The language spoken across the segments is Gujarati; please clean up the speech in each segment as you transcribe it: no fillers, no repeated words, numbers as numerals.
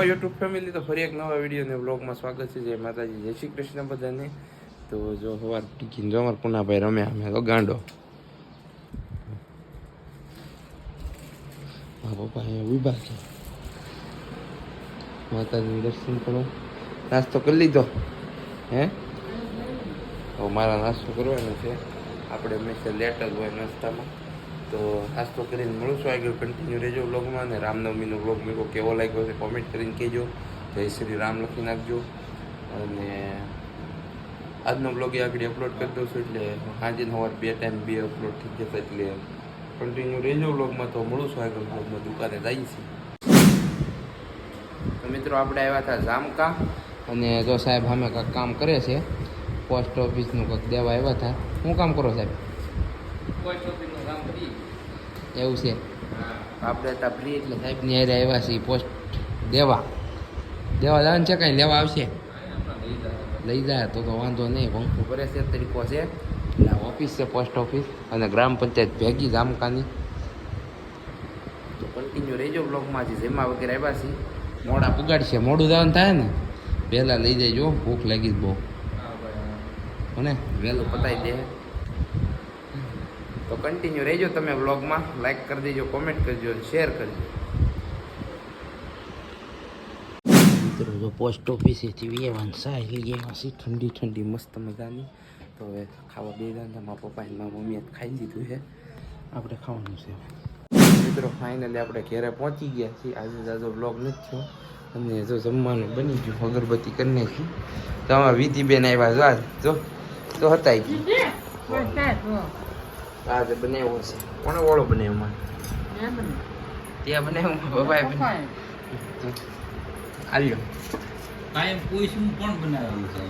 યુટ્યુબ ફેમિલી, તો ફરી એક નવા વિડીયો ને વ્લોગમાં સ્વાગત છે. જય માતાજી, જય શ્રી કૃષ્ણ બધાને. તો જો સવાર ટીકીને જો અમારા પુનાભાઈ રમ્યા, અમે તો ગાંડો. હા પપ્પા અહીંયા ઊભા છે. માતાજીનું દર્શન કરો. નાસ્તો કરી લીધો હે? તો મારા નાસ્તો કરવાનો છે. આપણે હંમેશા લેટ જ હોય નાસ્તામાં. તો નાસ્તો કરીને મળું છું આગળ, કન્ટિન્યુ રહેજો વ્લોગમાં. અને રામનવમીનો વ્લોગ મેં કેવો લાગ્યો છે કોમેન્ટ કરીને કહેજો. જય શ્રી રામ લખી નાખજો. અને આજનો વ્લોગ એ આગળ અપલોડ કરી દઉં છું, એટલે સાંજે સવાર 2 ટાઈમ 2 અપલોડ થઈ જશે. એટલે કન્ટિન્યુ રહેજો વ્લોગમાં. તો મળું છું આગળ વ્લોગમાં, દુકાને જઈએ છીએ. તો મિત્રો આપણે આવ્યા હતા જામકા, અને જો સાહેબ સામે કાંઈક કામ કરે છે. પોસ્ટ ઓફિસનું કંઈક દેવા આવ્યા હતા. શું કામ કરો સાહેબ? પોસ્ટ ઓફિસનું કામ કરી એવું છે. આપણે હતા ફ્રી, એટલે સાહેબની હારે આવ્યા છીએ પોસ્ટ દેવા જવાનું છે. કાંઈ લેવા આવશે? લઈ જાય તો વાંધો નહીં. પંખો કરે છે તરીકો છે. એટલે ઓફિસ છે પોસ્ટ ઓફિસ અને ગ્રામ પંચાયત ભેગી જામકાની. તો કન્ટિન્યુ રહેજો બ્લોગમાં. જે જેમાં વગેરે આવ્યા છીએ, મોડા પુગાડશે. મોડું જવાનું થાય ને, વહેલા લઈ જઈજો. ભૂખ લાગી જ બહુ ને, વહેલું પતાવી દે. તો કન્ટિન્યુ રહેજો તમે વ્લોગમાં. લાઈક કરી દેજો, કોમેન્ટ કરજો, શેર કરજો. મિત્રો જો પોસ્ટ ઓફિસેથી વ્યવહાન સાહેબ લઈ આવ્યા છે, ઠંડી ઠંડી મસ્ત મજાની. તો હવે ખાવા બે દાંતા મારા પપ્પા અને મારા મમ્મીએ ખાઈ લીધું છે. આપણે ખાવાનું છે. મિત્રો ફાઇનલી આપણે ઘરે પહોંચી ગયા છીએ. આજે જાજો વ્લોગ નથી થયો. અને જો જમવાનું બની ગયું, અગરબત્તી કરી નાખી. તો આમાં વિધિબેન આવ્યા જો તો હતા આજે બનાવ્યો છે. કોને વાળો બનાવ્યો? માં ત્યાં બનાવ્યું, બાબા આલ્યો કાયમ કોઈ શું કોણ બનાવેલું છે?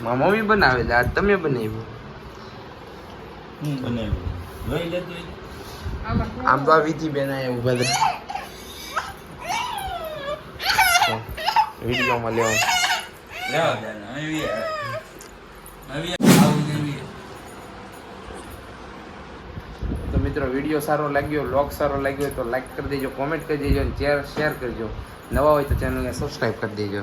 મારા મમ્મી બનાવેલ, આજ તમે બનાવ્યું. હું બનાવ્યું લઈ લેતો. આમ તો આ વિધિબેન આવ્યા ઉભા વિડીયોમાં લેવા. તો મિત્રો વિડીયો સારો લાગ્યો, વ્લોગ સારો લાગ્યો તો લાઈક કરી દેજો, કોમેન્ટ કરી દેજો અને શેર કરજો. નવા હોય તો ચેનલને સબસ્ક્રાઈબ કરી દેજો.